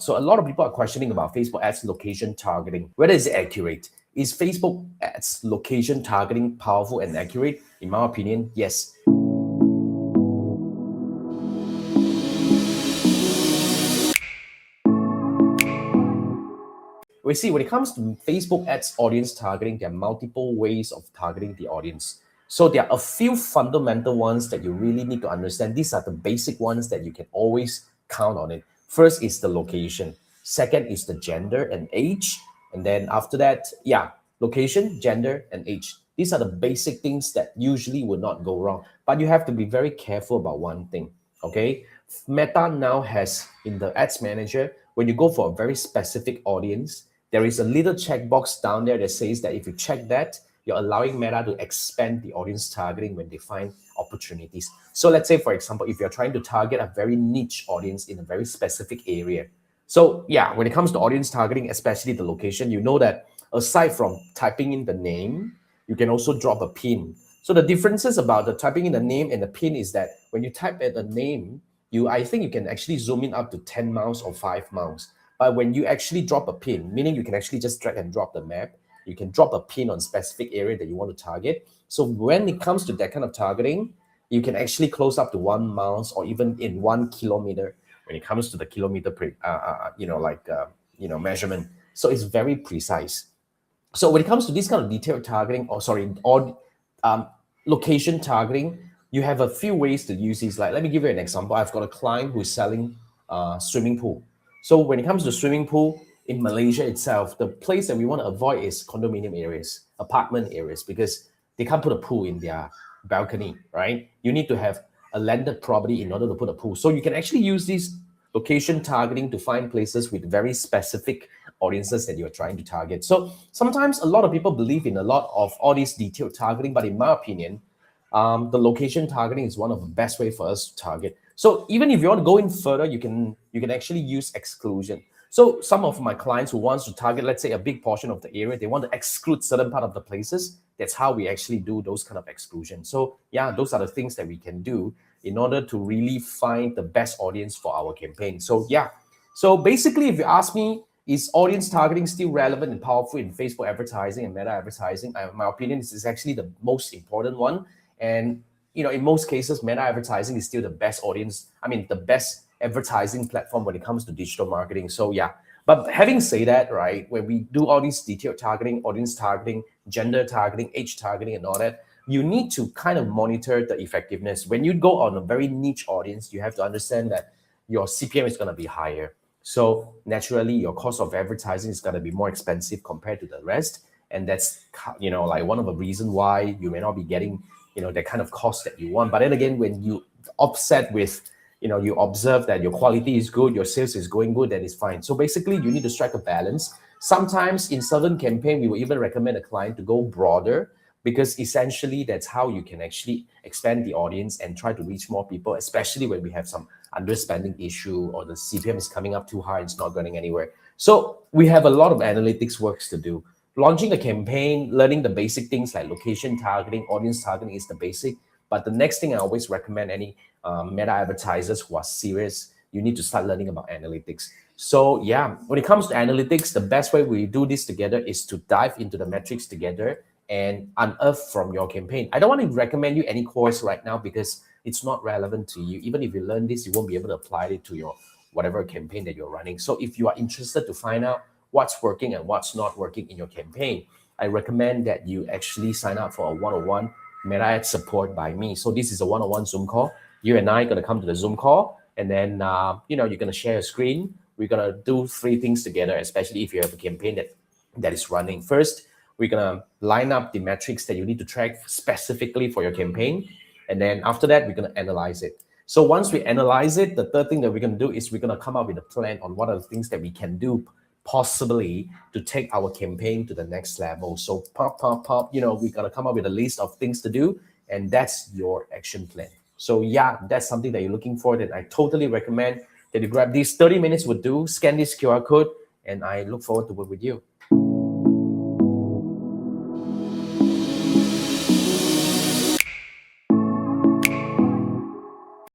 So a lot of people are questioning about Facebook ads location targeting. Whether is it accurate? Is Facebook ads location targeting powerful and accurate? In my opinion, yes. We see when it comes to Facebook ads audience targeting, there are multiple ways of targeting the audience. So there are a few fundamental ones that you really need to understand. These are the basic ones that you can always count on it. First is the location. Second is the gender and age. And then after that, location, gender, and age. These are the basic things that usually will not go wrong. But you have to be very careful about one thing, okay? Meta now has, in the ads manager, when you go for a very specific audience, there is a little checkbox down there that says that if you check that, you're allowing Meta to expand the audience targeting when they find opportunities. So let's say, for example, if you're trying to target a very niche audience in a very specific area. So yeah, when it comes to audience targeting, especially the location, you know that aside from typing in the name, you can also drop a pin. So the differences about the typing in the name and the pin is that when you type in the name, I think you can actually zoom in up to 10 miles or 5 miles. But when you actually drop a pin, meaning you can actually just drag and drop the map, you can drop a pin on specific area that you want to target. So when it comes to that kind of targeting, you can actually close up to 1 mile or even in 1 kilometer when it comes to the kilometer, measurement. So it's very precise. So when it comes to this kind of detailed targeting, location targeting, you have a few ways to use these. Like, let me give you an example. I've got a client who's selling swimming pool. So when it comes to swimming pool in Malaysia itself, the place that we want to avoid is condominium areas, apartment areas, because they can't put a pool in their balcony, right? You need to have a landed property in order to put a pool. So you can actually use this location targeting to find places with very specific audiences that you're trying to target. So sometimes a lot of people believe in a lot of all these detailed targeting, but in my opinion, the location targeting is one of the best way for us to target. So even if you want to go in further, you can actually use exclusion. So some of my clients who wants to target, let's say, a big portion of the area, they want to exclude certain part of the places. That's how we actually do those kind of exclusion. So yeah, those are the things that we can do in order to really find the best audience for our campaign. So yeah, so basically, if you ask me, is audience targeting still relevant and powerful in Facebook advertising and meta advertising? My opinion is actually the most important one. And in most cases, meta advertising is still the best the best advertising platform when it comes to digital marketing. So yeah, but having said that, right, when we do all these detailed targeting, audience targeting, gender targeting, age targeting, and all that, you need to kind of monitor the effectiveness. When you go on a very niche audience, you have to understand that your CPM is going to be higher. So naturally, your cost of advertising is going to be more expensive compared to the rest. And that's, one of the reasons why you may not be getting the kind of cost that you want. But then again, when you offset with, you observe that your quality is good, your sales is going good, then it's fine. So basically, you need to strike a balance. Sometimes in certain campaign, we will even recommend a client to go broader, because essentially that's how you can actually expand the audience and try to reach more people, especially when we have some underspending issue or the CPM is coming up too high, it's not going anywhere. So we have a lot of analytics works to do. Launching a campaign, learning the basic things like location targeting, audience targeting is the basic. But the next thing I always recommend any meta advertisers who are serious, you need to start learning about analytics. So yeah, when it comes to analytics, the best way we do this together is to dive into the metrics together and unearth from your campaign. I don't want to recommend you any course right now because it's not relevant to you. Even if you learn this, you won't be able to apply it to your whatever campaign that you're running. So if you are interested to find out what's working and what's not working in your campaign, I recommend that you actually sign up for a one-on-one meta ad support by me. So this is a one-on-one Zoom call. You and I are going to come to the Zoom call, and then you're going to share a screen. We're going to do 3 things together, especially if you have a campaign that is running. First, we're going to line up the metrics that you need to track specifically for your campaign. And then after that, we're going to analyze it. So once we analyze it, the third thing that we're going to do is we're going to come up with a plan on what are the things that we can do possibly to take our campaign to the next level. So pop, we're going to come up with a list of things to do, and that's your action plan. So yeah, that's something that you're looking for, that I totally recommend that you grab these 30 minutes would do, scan this QR code, and I look forward to work with you.